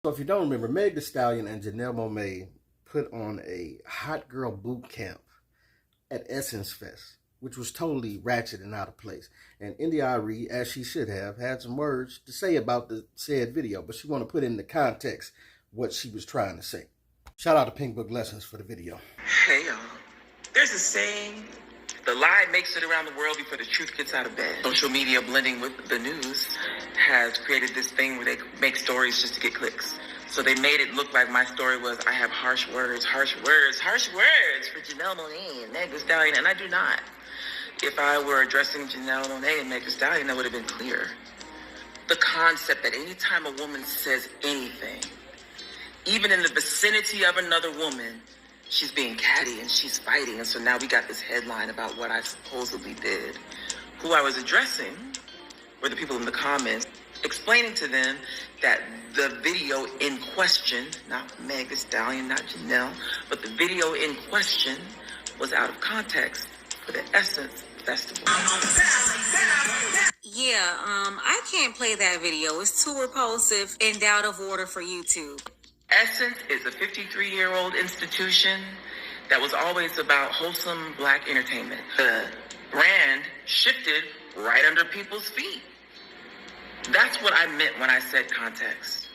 So if you don't remember, Meg Thee Stallion and Janelle Monae put on a hot girl boot camp at Essence Fest, which was totally ratchet and out of place. And India Arie, as she should have, had some words to say about the said video, but she want to put into context what she was trying to say. Shout out to Pink Book Lessons for the video. Hey y'all, there's a saying, the lie makes it around the world before the truth gets out of bed. Social media blending with the news has created this thing where they make stories just to get clicks. So they made it look like my story was, I have harsh words for Janelle Monae and Meg Thee Stallion, and I do not. If I were addressing Janelle Monae and Meg Thee Stallion, that would have been clear. The concept that anytime a woman says anything, even in the vicinity of another woman, she's being catty and she's fighting. And so now we got this headline about what I supposedly did. Who I was addressing were the people in the comments, explaining to them that the video in question, not Meg Thee Stallion, not Janelle, but the video in question was out of context for the Essence Festival. Yeah, I can't play that video. It's too repulsive and out of order for YouTube. Essence is a 53-year-old institution that was always about wholesome Black entertainment. The brand shifted right under people's feet. That's what I meant when I said context.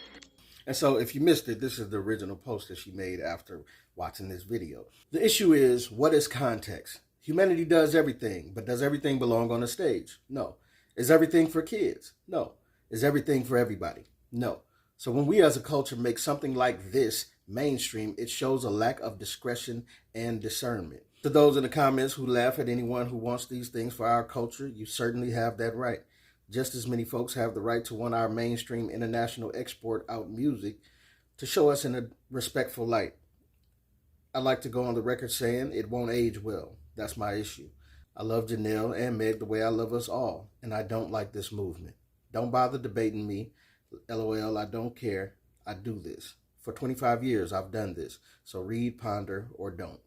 And so if you missed it, this is the original post that she made after watching this video. The issue is, what is context? Humanity does everything, but does everything belong on a stage? No. Is everything for kids? No. Is everything for everybody? No. So when we as a culture make something like this mainstream, it shows a lack of discretion and discernment. To those in the comments who laugh at anyone who wants these things for our culture, you certainly have that right. Just as many folks have the right to want our mainstream international export out music to show us in a respectful light. I'd like to go on the record saying it won't age well. That's my issue. I love Janelle and Meg the way I love us all, and I don't like this movement. Don't bother debating me. LOL, I don't care. I do this. For 25 years, I've done this. So read, ponder, or don't.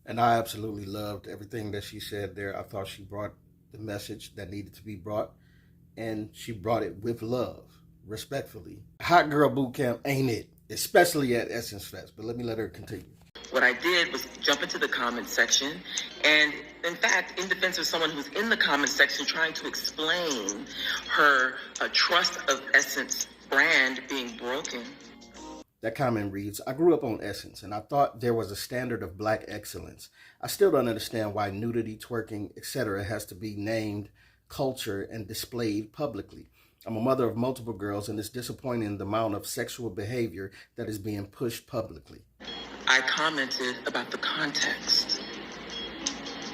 And I absolutely loved everything that she said there. I thought she brought the message that needed to be brought, and she brought it with love, respectfully. Hot girl boot camp ain't it, especially at Essence Fest. But let me let her continue. What I did was jump into the comment section, and in fact, in defense of someone who's in the comment section trying to explain her trust of Essence brand being broken. That comment reads, I grew up on Essence, and I thought there was a standard of Black excellence. I still don't understand why nudity, twerking, etc. has to be named culture and displayed publicly. I'm a mother of multiple girls, and it's disappointing the amount of sexual behavior that is being pushed publicly. I commented about the context.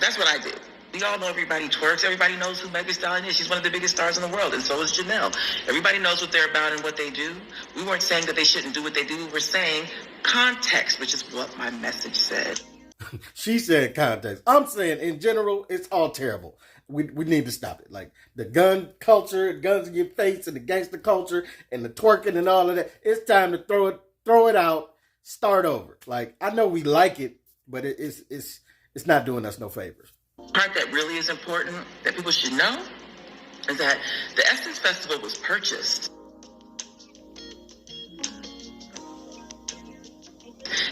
That's what I did. We all know everybody twerks. Everybody knows who Meg Thee Stallion is. She's one of the biggest stars in the world, and so is Janelle. Everybody knows what they're about and what they do. We weren't saying that they shouldn't do what they do. We were saying context, which is what my message said. She said context. I'm saying in general, it's all terrible. We need to stop it. Like the gun culture, guns in your face, and the gangster culture, and the twerking and all of that. It's time to throw it out, start over. Like I know we like it, but it's not doing us no favors. Part that really is important that people should know is that the Essence Festival was purchased.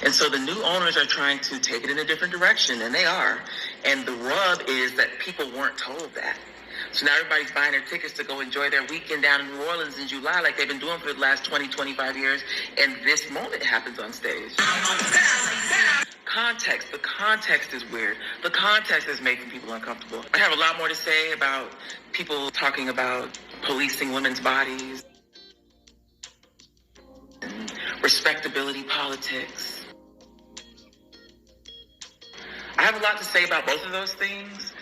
And so the new owners are trying to take it in a different direction, and they are. And the rub is that people weren't told that. So now everybody's buying their tickets to go enjoy their weekend down in New Orleans in July like they've been doing for the last 20, 25 years. And this moment happens on stage. Context. The context is weird. The context is making people uncomfortable. I have a lot more to say about people talking about policing women's bodies, and respectability politics. I have a lot to say about both of those things.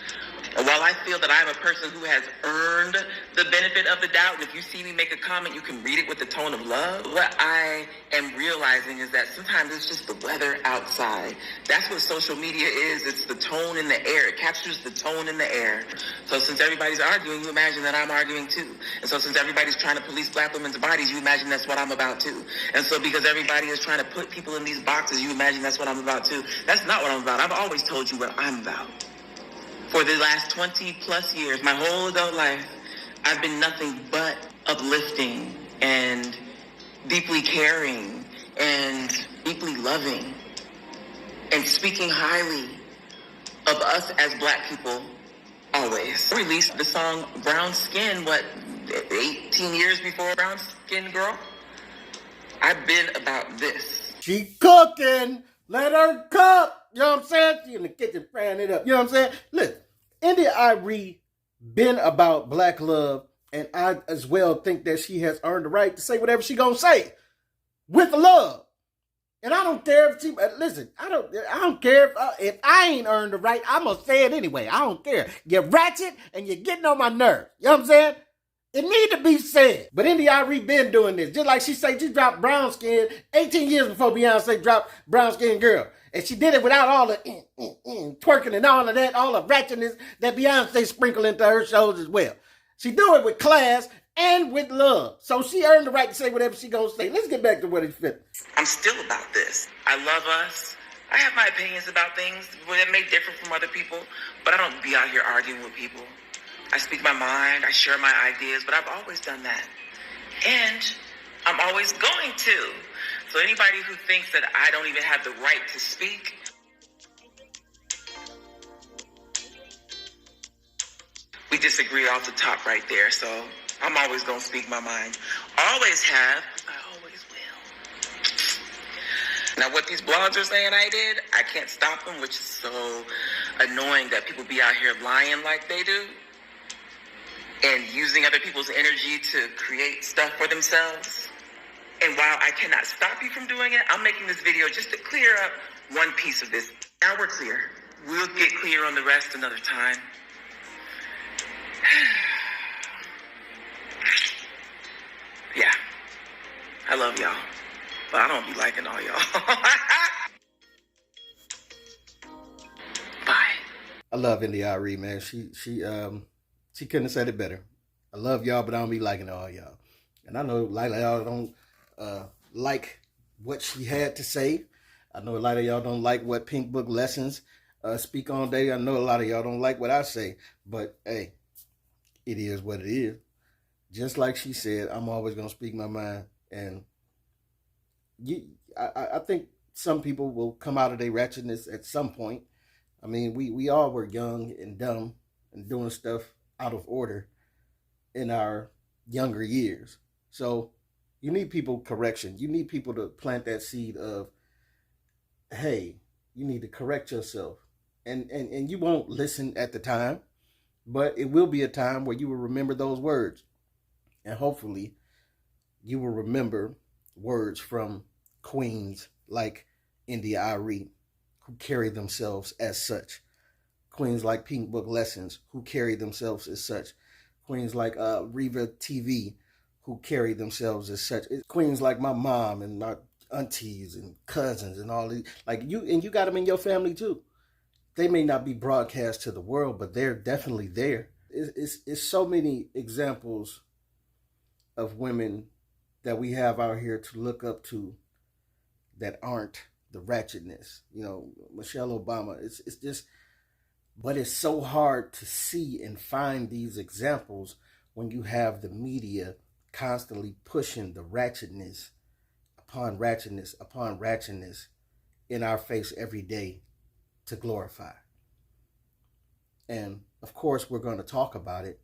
And while I feel that I'm a person who has earned the benefit of the doubt, and if you see me make a comment, you can read it with the tone of love, what I am realizing is that sometimes it's just the weather outside. That's what social media is. It's the tone in the air. It captures the tone in the air. So since everybody's arguing, you imagine that I'm arguing too. And so since everybody's trying to police Black women's bodies, you imagine that's what I'm about too. And so because everybody is trying to put people in these boxes, you imagine that's what I'm about too. That's not what I'm about. I've always told you what I'm about. For the last 20 plus years, my whole adult life, I've been nothing but uplifting and deeply caring and deeply loving and speaking highly of us as Black people always. I released the song Brown Skin, 18 years before Brown Skin Girl? I've been about this. She cooking. Let her cook. You know what I'm saying? She in the kitchen frying it up. You know what I'm saying? Listen, India Arie been about Black love, and I as well think that she has earned the right to say whatever she gonna say with love. And I don't care if she listen. I don't care if I ain't earned the right. I'm gonna say it anyway. I don't care. You're ratchet and you're getting on my nerves. You know what I'm saying? It need to be said. But India Arie been doing this. Just like she dropped Brown Skin 18 years before Beyonce dropped Brown Skin Girl. And she did it without all the twerking and all of that, all the ratchetness that Beyonce sprinkled into her shows as well. She do it with class and with love. So she earned the right to say whatever she gonna say. Let's get back to what it fit. I'm still about this. I love us. I have my opinions about things that may differ from other people, but I don't be out here arguing with people. I speak my mind, I share my ideas, but I've always done that. And I'm always going to. So anybody who thinks that I don't even have the right to speak, we disagree off the top right there. So I'm always going to speak my mind. Always have. I always will. Now, what these blogs are saying I did, I can't stop them, which is so annoying that people be out here lying like they do and using other people's energy to create stuff for themselves. And while I cannot stop you from doing it, I'm making this video just to clear up one piece of this. Now we're clear. We'll get clear on the rest another time. Yeah, I love y'all, but I don't be liking all y'all. Bye. I love India Arie, man. She couldn't have said it better. I love y'all, but I don't be liking all y'all. And I know a lot of y'all don't like what she had to say. I know a lot of y'all don't like what Pink Book Lessons speak on day. I know a lot of y'all don't like what I say. But, hey, it is what it is. Just like she said, I'm always going to speak my mind. And I think some people will come out of their ratchetness at some point. I mean, we all were young and dumb and doing stuff out of order in our younger years. So you need people correction. You need people to plant that seed of, hey, you need to correct yourself. And you won't listen at the time, but it will be a time where you will remember those words. And hopefully you will remember words from queens like India Arie, who carry themselves as such. Queens like Pink Book Lessons, who carry themselves as such. Queens like Reva TV, who carry themselves as such. Queens like my mom and my aunties and cousins and all these. Like you got them in your family too. They may not be broadcast to the world, but they're definitely there. It's so many examples of women that we have out here to look up to that aren't the ratchetness. You know, Michelle Obama. It's just, but it's so hard to see and find these examples when you have the media constantly pushing the ratchetness upon ratchetness upon ratchetness in our face every day to glorify. And of course, we're going to talk about it.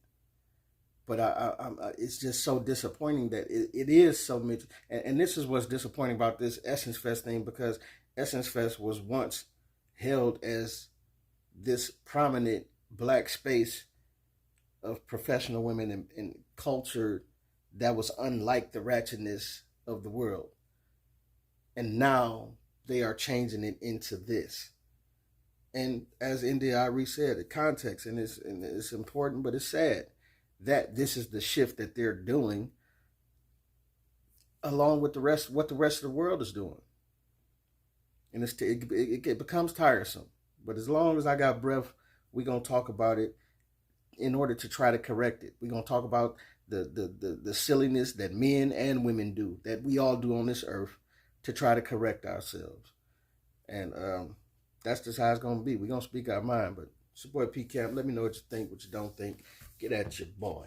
But it's just so disappointing that it is so much. And this is what's disappointing about this Essence Fest thing, because Essence Fest was once held as this prominent Black space of professional women and culture that was unlike the ratchetness of the world. And now they are changing it into this. And as India Arie said, the context, and it's important, but it's sad that this is the shift that they're doing along with what the rest of the world is doing. And it becomes tiresome. But as long as I got breath, we're going to talk about it in order to try to correct it. We're going to talk about the silliness that men and women do, that we all do on this earth, to try to correct ourselves. And that's just how it's going to be. We're going to speak our mind. But it's your boy P Camp. Let me know what you think, what you don't think. Get at your boy.